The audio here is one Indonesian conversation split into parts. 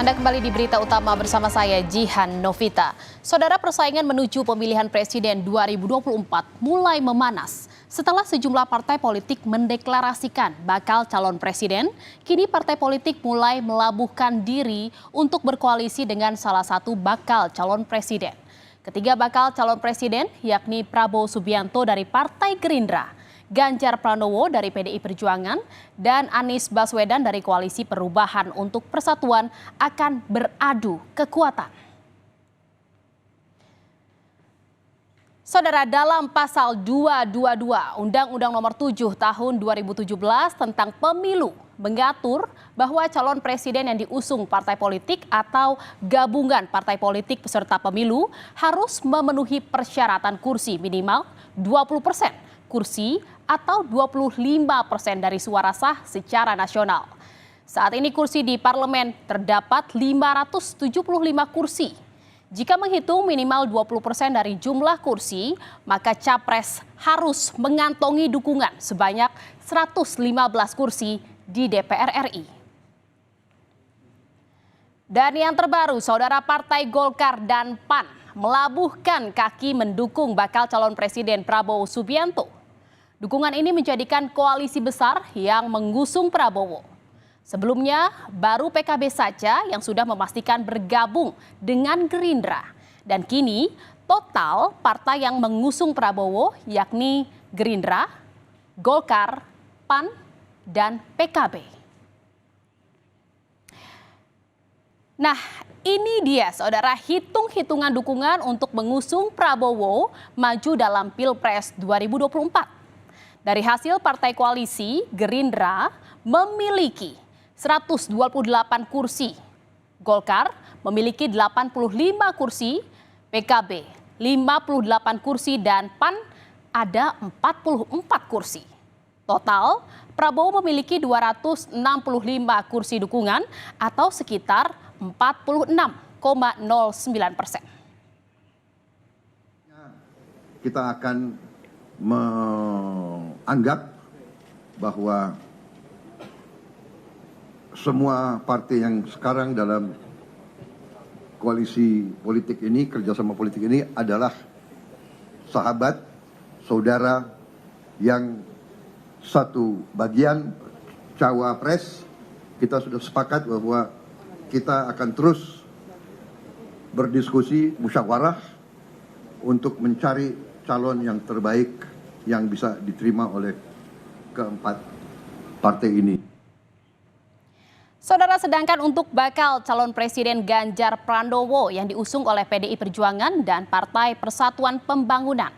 Anda kembali di Berita Utama bersama saya, Jihan Novita. Saudara, persaingan menuju pemilihan presiden 2024 mulai memanas. Setelah sejumlah partai politik mendeklarasikan bakal calon presiden, kini partai politik mulai melabuhkan diri untuk berkoalisi dengan salah satu bakal calon presiden. Ketiga bakal calon presiden yakni Prabowo Subianto dari Partai Gerindra, Ganjar Pranowo dari PDI Perjuangan, dan Anies Baswedan dari Koalisi Perubahan untuk Persatuan akan beradu kekuatan. Saudara, dalam pasal 222 Undang-Undang Nomor 7 Tahun 2017 tentang Pemilu mengatur bahwa calon presiden yang diusung partai politik atau gabungan partai politik peserta pemilu harus memenuhi persyaratan kursi minimal 20% kursi atau 25% dari suara sah secara nasional. Saat ini kursi di parlemen terdapat 575 kursi. Jika menghitung minimal 20% dari jumlah kursi, maka capres harus mengantongi dukungan sebanyak 115 kursi di DPR RI. Dan yang terbaru, saudara, Partai Golkar dan PAN melabuhkan kaki mendukung bakal calon presiden Prabowo Subianto. Dukungan ini menjadikan koalisi besar yang mengusung Prabowo. Sebelumnya, baru PKB saja yang sudah memastikan bergabung dengan Gerindra. Dan kini, total partai yang mengusung Prabowo yakni Gerindra, Golkar, PAN, dan PKB. Nah, ini dia, saudara, hitung-hitungan dukungan untuk mengusung Prabowo maju dalam Pilpres 2024. Dari hasil partai koalisi, Gerindra memiliki 128 kursi, Golkar memiliki 85 kursi, PKB 58 kursi, dan PAN ada 44 kursi. Total, Prabowo memiliki 265 kursi dukungan atau sekitar 46,09%. Kita akan menganggap bahwa semua partai yang sekarang dalam koalisi politik ini, kerjasama politik ini adalah sahabat, saudara yang satu bagian cawapres. Kita sudah sepakat bahwa kita akan terus berdiskusi, musyawarah untuk mencari calon yang terbaik yang bisa diterima oleh keempat partai ini. Saudara, sedangkan untuk bakal calon presiden Ganjar Pranowo yang diusung oleh PDI Perjuangan dan Partai Persatuan Pembangunan.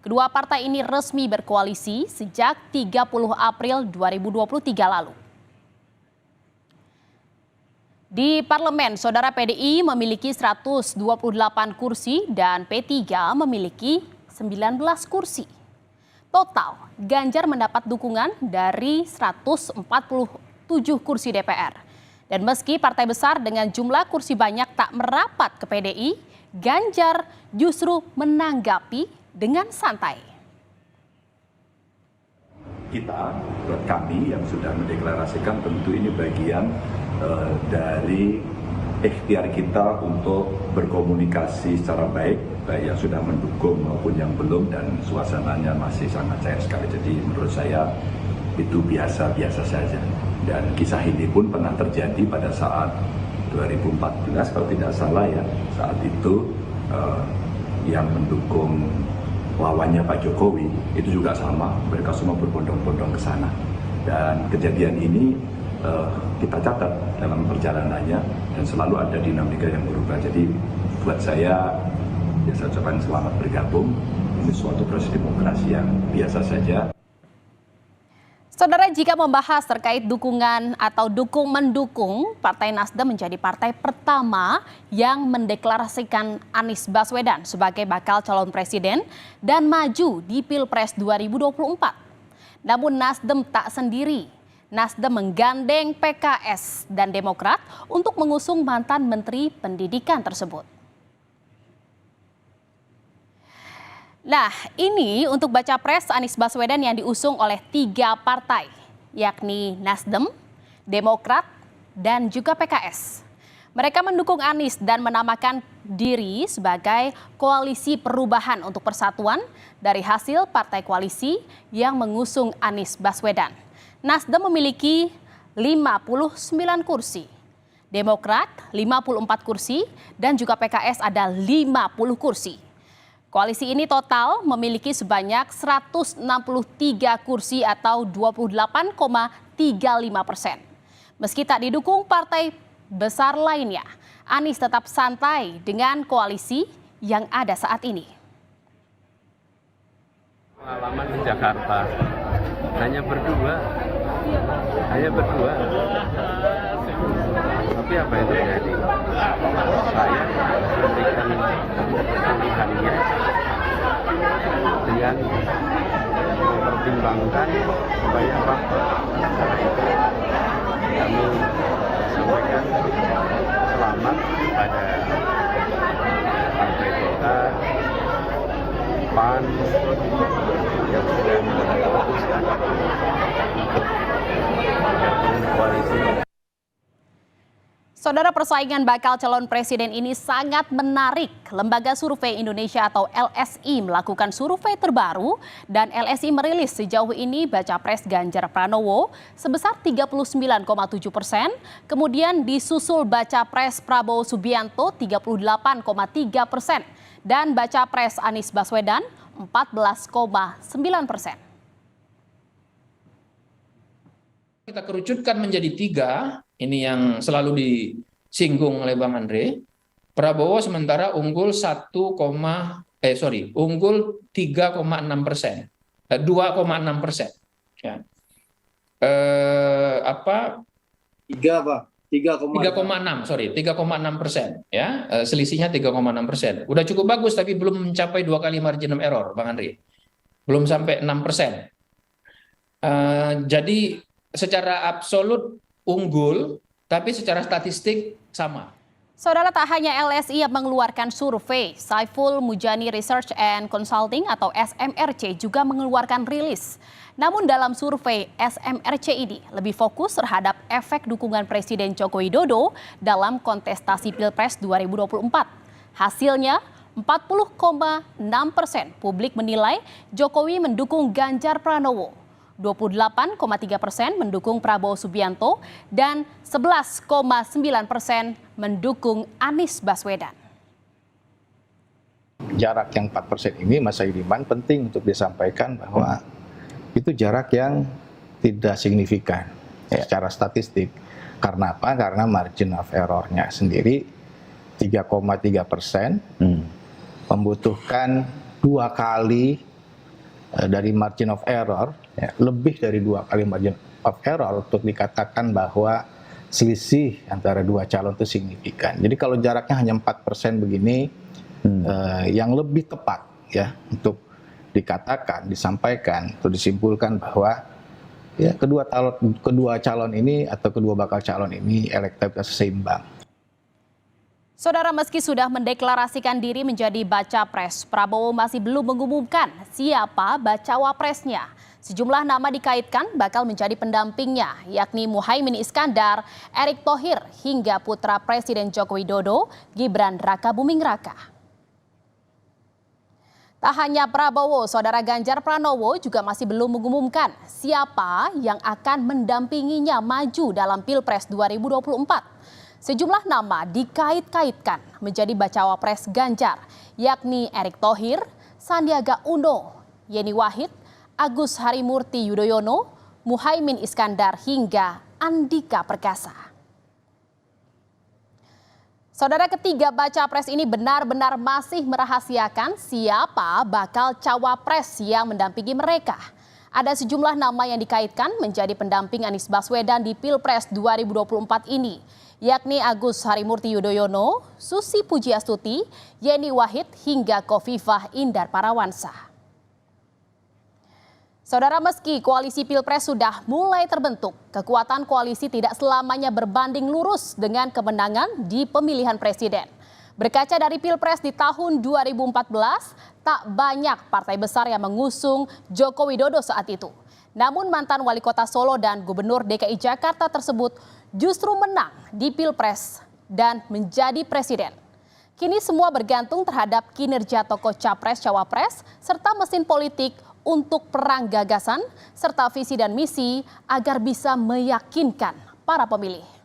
Kedua partai ini resmi berkoalisi sejak 30 April 2023 lalu. Di parlemen, saudara, PDI memiliki 128 kursi dan P3 memiliki 19 kursi. Total, Ganjar mendapat dukungan dari 147 kursi DPR. Dan meski partai besar dengan jumlah kursi banyak tak merapat ke PDI, Ganjar justru menanggapi dengan santai. Kita, buat kami yang sudah mendeklarasikan, tentu ini bagian dari ikhtiar kita untuk berkomunikasi secara baik yang sudah mendukung maupun yang belum, dan suasananya masih sangat cair sekali. Jadi menurut saya itu biasa-biasa saja. Dan kisah ini pun pernah terjadi pada saat 2014 kalau tidak salah ya. Saat itu yang mendukung lawannya Pak Jokowi itu juga sama, mereka semua berbondong-bondong ke sana. Dan kejadian ini kita catat dalam perjalanannya dan selalu ada dinamika yang berubah. Jadi buat saya, ya saya ucapkan selamat bergabung. Ini suatu proses demokrasi yang biasa saja. Saudara, jika membahas terkait dukungan atau mendukung, Partai Nasdem menjadi partai pertama yang mendeklarasikan Anies Baswedan sebagai bakal calon presiden dan maju di Pilpres 2024. Namun Nasdem tak sendiri. Nasdem menggandeng PKS dan Demokrat untuk mengusung mantan Menteri Pendidikan tersebut. Nah, ini untuk baca pres Anies Baswedan yang diusung oleh 3 partai, yakni Nasdem, Demokrat, dan juga PKS. Mereka mendukung Anies dan menamakan diri sebagai Koalisi Perubahan untuk Persatuan dari hasil partai koalisi yang mengusung Anies Baswedan. Nasdem memiliki 59 kursi, Demokrat 54 kursi, dan juga PKS ada 50 kursi. Koalisi ini total memiliki sebanyak 163 kursi atau 28,35%. Meski tak didukung partai besar lainnya, Anies tetap santai dengan koalisi yang ada saat ini. Pengalaman di Jakarta hanya berdua. Tapi apa yang terjadi? Saya memberikan pilihannya dengan mempertimbangkan banyak faktor. Karena itu kami sampaikan selamat pada Partai Golkar, PAN yang sudah memutuskan untuk bergabung koalisi. Saudara, persaingan bakal calon presiden ini sangat menarik. Lembaga Survei Indonesia atau LSI melakukan survei terbaru dan LSI merilis sejauh ini baca pres Ganjar Pranowo sebesar 39,7%, kemudian disusul baca pres Prabowo Subianto 38,3% dan baca pres Anies Baswedan 14,9%. Kita kerucutkan menjadi 3, ini yang selalu disinggung oleh Bang Andre. Prabowo sementara unggul 3,6%, 2,6%. Ya. 3,6%. Ya, selisihnya 3,6%. Udah cukup bagus, tapi belum mencapai 2 kali margin of error, Bang Andre. Belum sampai 6%. Jadi secara absolut unggul, tapi secara statistik sama. Saudara, tak hanya LSI yang mengeluarkan survei, Saiful Mujani Research and Consulting atau SMRC juga mengeluarkan rilis. Namun dalam survei SMRC ini lebih fokus terhadap efek dukungan Presiden Joko Widodo dalam kontestasi Pilpres 2024. Hasilnya 40,6% publik menilai Jokowi mendukung Ganjar Pranowo, 28,3% mendukung Prabowo Subianto, dan 11,9% mendukung Anies Baswedan. Jarak yang 4% ini, Mas Saidiman, penting untuk disampaikan bahwa itu jarak yang tidak signifikan secara statistik. Karena apa? Karena margin of error-nya sendiri 3,3%, membutuhkan 2 kali dari margin of error, lebih dari 2 kali margin of error untuk dikatakan bahwa selisih antara 2 calon itu signifikan. Jadi kalau jaraknya hanya 4% begini, yang lebih tepat ya untuk dikatakan, disampaikan, atau disimpulkan bahwa ya kedua calon ini atau kedua bakal calon ini elektabilitas seimbang. Saudara, meski sudah mendeklarasikan diri menjadi baca pres, Prabowo masih belum mengumumkan siapa bacawa presnya. Sejumlah nama dikaitkan bakal menjadi pendampingnya, yakni Muhaimin Iskandar, Erick Thohir, hingga putra Presiden Joko Widodo, Gibran Rakabuming Raka. Tak hanya Prabowo, saudara, Ganjar Pranowo juga masih belum mengumumkan siapa yang akan mendampinginya maju dalam Pilpres 2024. Sejumlah nama dikait-kaitkan menjadi bacawa pres Ganjar, yakni Erick Thohir, Sandiaga Uno, Yeni Wahid, Agus Harimurti Yudhoyono, Muhaimin Iskandar, hingga Andika Perkasa. Saudara, ketiga baca pres ini benar-benar masih merahasiakan siapa bakal cawapres yang mendampingi mereka. Ada sejumlah nama yang dikaitkan menjadi pendamping Anies Baswedan di Pilpres 2024 ini, yakni Agus Harimurti Yudhoyono, Susi Pujiastuti, Yeni Wahid, hingga Khofifah Indar Parawansa. Saudara, meski koalisi Pilpres sudah mulai terbentuk, kekuatan koalisi tidak selamanya berbanding lurus dengan kemenangan di pemilihan presiden. Berkaca dari Pilpres di tahun 2014, tak banyak partai besar yang mengusung Joko Widodo saat itu. Namun mantan wali kota Solo dan gubernur DKI Jakarta tersebut justru menang di Pilpres dan menjadi presiden. Kini semua bergantung terhadap kinerja tokoh capres-cawapres serta mesin politik untuk perang gagasan serta visi dan misi agar bisa meyakinkan para pemilih.